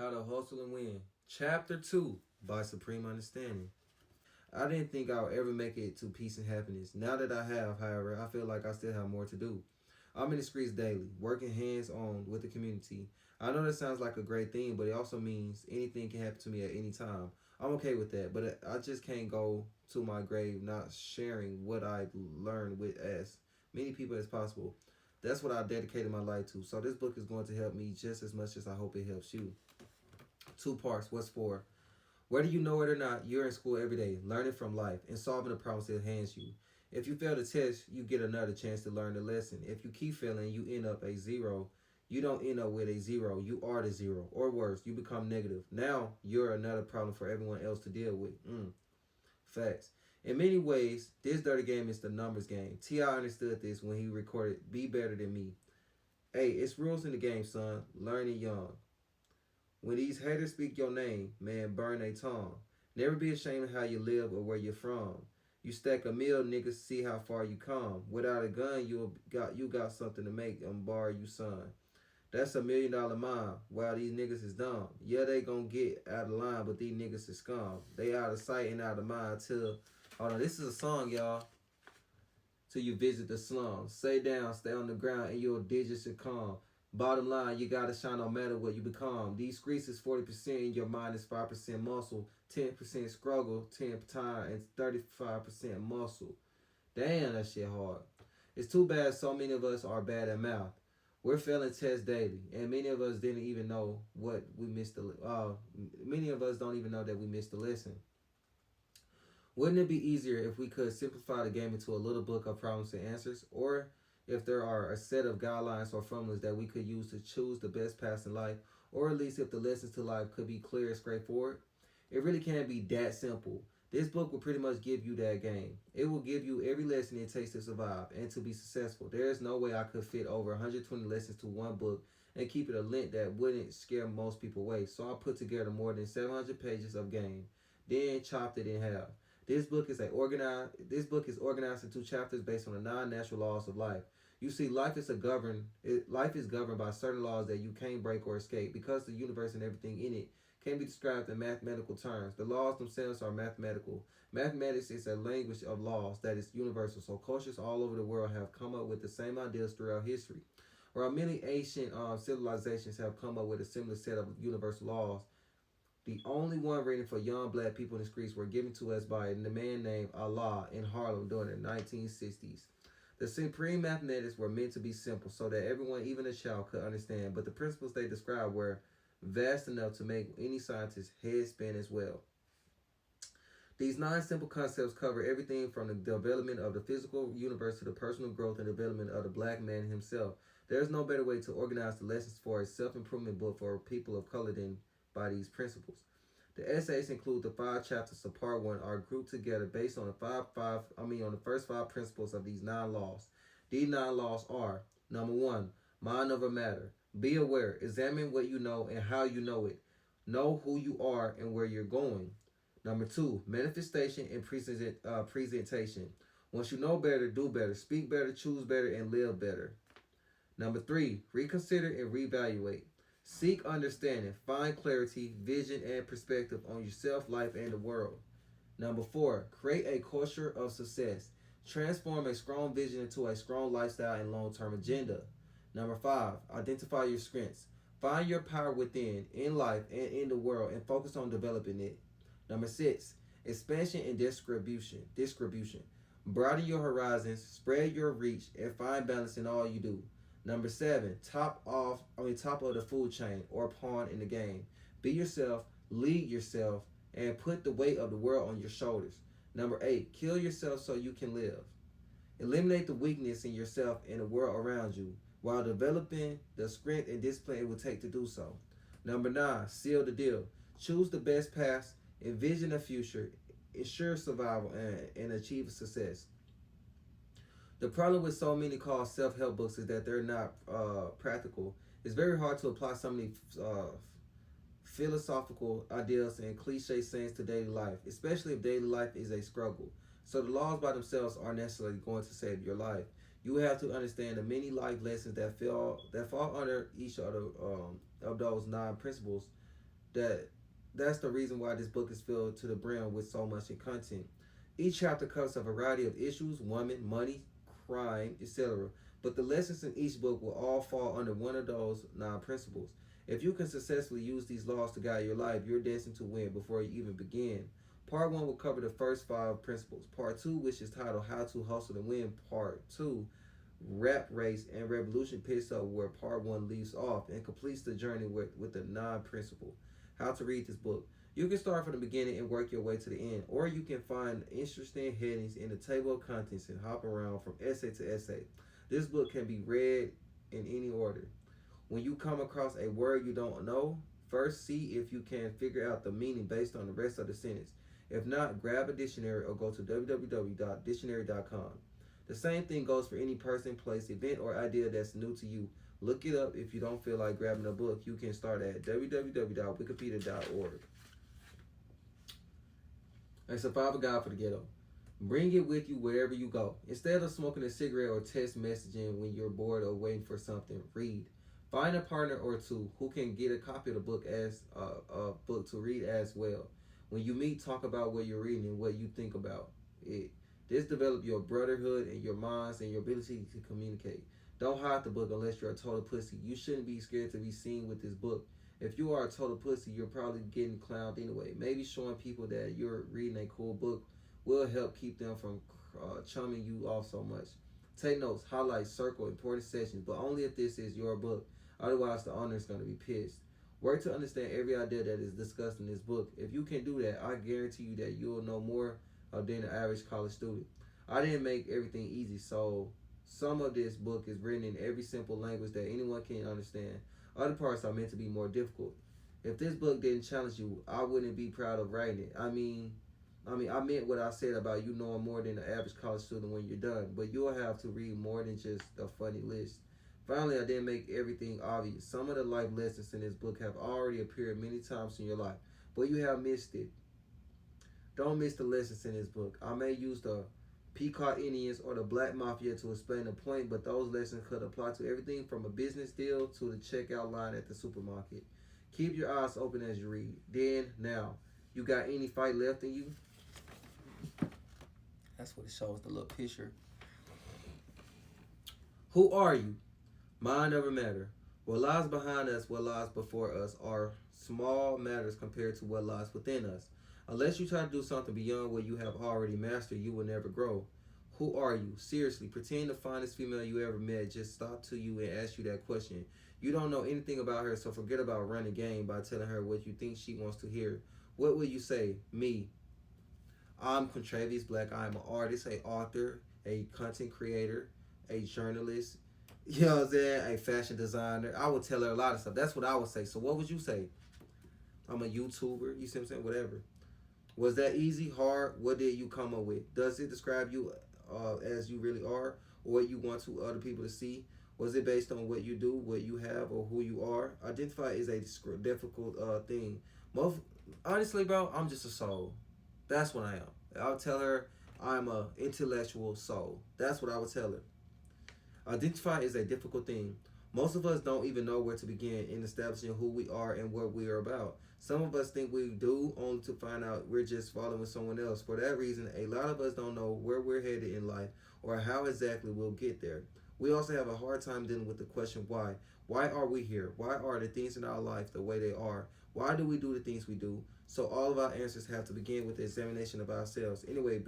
How to Hustle and Win. Chapter 2 by Supreme Understanding. I didn't think I would ever make it to peace and happiness. Now that I have, however, I feel like I still have more to do. I'm in the streets daily, working hands on with the community. I know that sounds like a great thing, but it also means anything can happen to me at any time. I'm okay with that, but I just can't go to my grave not sharing what I learned with as many people as possible. That's what I dedicated my life to. So this book is going to help me just as much as I hope it helps you. Two parts. What's for? Whether you know it or not, you're in school every day, learning from life and solving the problems it hands you. If you fail the test, you get another chance to learn the lesson. If you keep failing, you end up a zero. You don't end up with a zero. You are the zero. Or worse, you become negative. Now, you're another problem for everyone else to deal with. Facts. In many ways, this dirty game is the numbers game. T.I. understood this when he recorded Be Better Than Me. Hey, it's rules in the game, son. Learn it young. When these haters speak your name, man, burn they tongue. Never be ashamed of how you live or where you're from. You stack a meal, niggas, see how far you come. Without a gun, you got something to make them borrow you, son. That's $1 million mine. Wow, these niggas is dumb. Yeah, they gon' get out of line, but these niggas is scum. They out of sight and out of mind till. Hold on, this is a song, y'all. Till you visit the slums. Stay down, stay on the ground, and your digits should calm. Bottom line, you gotta shine no matter what you become. These streets is 40%, your mind is 5% muscle, 10% struggle, 10 time, and 35% muscle. Damn, that shit hard. It's too bad so many of us are bad at math. We're failing tests daily, and many of us didn't even know what we missed. Many of us don't even know that we missed the lesson. Wouldn't it be easier if we could simplify the game into a little book of problems and answers, or if there are a set of guidelines or formulas that we could use to choose the best path in life, or at least if the lessons to life could be clear and straightforward? It really can't be that simple. This book will pretty much give you that game. It will give you every lesson it takes to survive and to be successful. There is no way I could fit over 120 lessons to one book and keep it a length that wouldn't scare most people away. So I put together more than 700 pages of game, then chopped it in half. This book is organized into chapters based on the non-natural laws of life. You see, life is governed by certain laws that you can't break or escape because the universe and everything in it can be described in mathematical terms. The laws themselves are mathematical. Mathematics is a language of laws that is universal, so cultures all over the world have come up with the same ideas throughout history. While many ancient civilizations have come up with a similar set of universal laws, the only one written for young black people in the streets were given to us by a man named Allah in Harlem during the 1960s. The supreme mathematics were meant to be simple so that everyone, even a child, could understand, but the principles they described were vast enough to make any scientist's head spin as well. These 9 simple concepts cover everything from the development of the physical universe to the personal growth and development of the black man himself. There is no better way to organize the lessons for a self-improvement book for people of color than by these principles. The essays include the 5 chapters of part 1 are grouped together based on the first 5 principles of these 9 laws. These 9 laws are: number 1, mind over matter. Be aware, examine what you know and how you know it. Know who you are and where you're going. Number 2, manifestation and presentation. Once you know better, do better, speak better, choose better, and live better. Number 3, reconsider and reevaluate. Seek understanding, find clarity, vision, and perspective on yourself, life, and the world. Number 4, create a culture of success. Transform a strong vision into a strong lifestyle and long-term agenda. Number 5, identify your strengths. Find your power within, in life, and in the world, and focus on developing it. Number 6, expansion and distribution. Broaden your horizons, spread your reach, and find balance in all you do. Number 7, top of the food chain or pawn in the game. Be yourself, lead yourself, and put the weight of the world on your shoulders. Number 8, kill yourself so you can live. Eliminate the weakness in yourself and the world around you while developing the strength and discipline it will take to do so. Number 9, seal the deal. Choose the best path, envision a future, ensure survival, and achieve success. The problem with so many called self-help books is that they're not practical. It's very hard to apply so many philosophical ideas and cliche sayings to daily life, especially if daily life is a struggle. So the laws by themselves aren't necessarily going to save your life. You have to understand the many life lessons that fall under each of those 9 principles that that's the reason why this book is filled to the brim with so much content. Each chapter covers a variety of issues: women, money, crime, etc. But the lessons in each book will all fall under one of those nine principles. If you can successfully use these laws to guide your life, you're destined to win before you even begin. Part 1 will cover the first 5 principles. Part 2, which is titled How to Hustle and Win, Part 2, Rap Race and Revolution, picks up where Part 1 leaves off and completes the journey with the 9 principle. How to read this book. You can start from the beginning and work your way to the end, or you can find interesting headings in the table of contents and hop around from essay to essay. This book can be read in any order. When you come across a word you don't know, first see if you can figure out the meaning based on the rest of the sentence. If not, grab a dictionary or go to www.dictionary.com. The same thing goes for any person, place, event, or idea that's new to you. Look it up. If you don't feel like grabbing a book, you can start at www.wikipedia.org. A survival guide for the ghetto. Bring it with you wherever you go. Instead of smoking a cigarette or text messaging when you're bored or waiting for something, read. Find a partner or two who can get a copy of the book as a book to read as well. When you meet, talk about what you're reading and what you think about it. This develops your brotherhood and your minds and your ability to communicate. Don't hide the book unless you're a total pussy. You shouldn't be scared to be seen with this book. If you are a total pussy, you're probably getting clowned anyway. Maybe showing people that you're reading a cool book will help keep them from chumming you off so much. Take notes, highlight, circle important sections, but only if this is your book. Otherwise, the owner is going to be pissed. Work to understand every idea that is discussed in this book. If you can do that, I guarantee you that you'll know more than the average college student. I didn't make everything easy, so some of this book is written in every simple language that anyone can understand. Other parts are meant to be more difficult. If this book didn't challenge you, I wouldn't be proud of writing it. I meant what I said about you knowing more than the average college student when you're done, but you'll have to read more than just a funny list. Finally, I didn't make everything obvious. Some of the life lessons in this book have already appeared many times in your life, but you have missed it. Don't miss the lessons in this book. I may use the Peacock Indians or the Black Mafia to explain the point, but those lessons could apply to everything from a business deal to the checkout line at the supermarket. Keep your eyes open as you read. Then, now, you got any fight left in you? That's what it shows, the little picture. Who are you? Mind over matter. What lies behind us, what lies before us are small matters compared to what lies within us. Unless you try to do something beyond what you have already mastered, you will never grow. Who are you? Seriously, pretend the finest female you ever met just stopped to you and asked you that question. You don't know anything about her, so forget about running game by telling her what you think she wants to hear. What will you say? Me. I'm Contravious Black. I'm an artist, an author, a content creator, a journalist, you know what I'm saying, a fashion designer. I would tell her a lot of stuff. That's what I would say. So what would you say? I'm a YouTuber. You see what I'm saying? Whatever. Was that easy, hard? What did you come up with? Does it describe you as you really are, or what you want to other people to see? Was it based on what you do, what you have, or who you are? Identify is a difficult thing. Honestly, bro, I'm just a soul. That's what I am. I'll tell her I'm a intellectual soul. That's what I would tell her. Identify is a difficult thing. Most of us don't even know where to begin in establishing who we are and what we are about. Some of us think we do, only to find out we're just following someone else. For that reason, a lot of us don't know where we're headed in life or how exactly we'll get there. We also have a hard time dealing with the question why. Why are we here? Why are the things in our life the way they are? Why do we do the things we do? So all of our answers have to begin with the examination of ourselves. Anyway,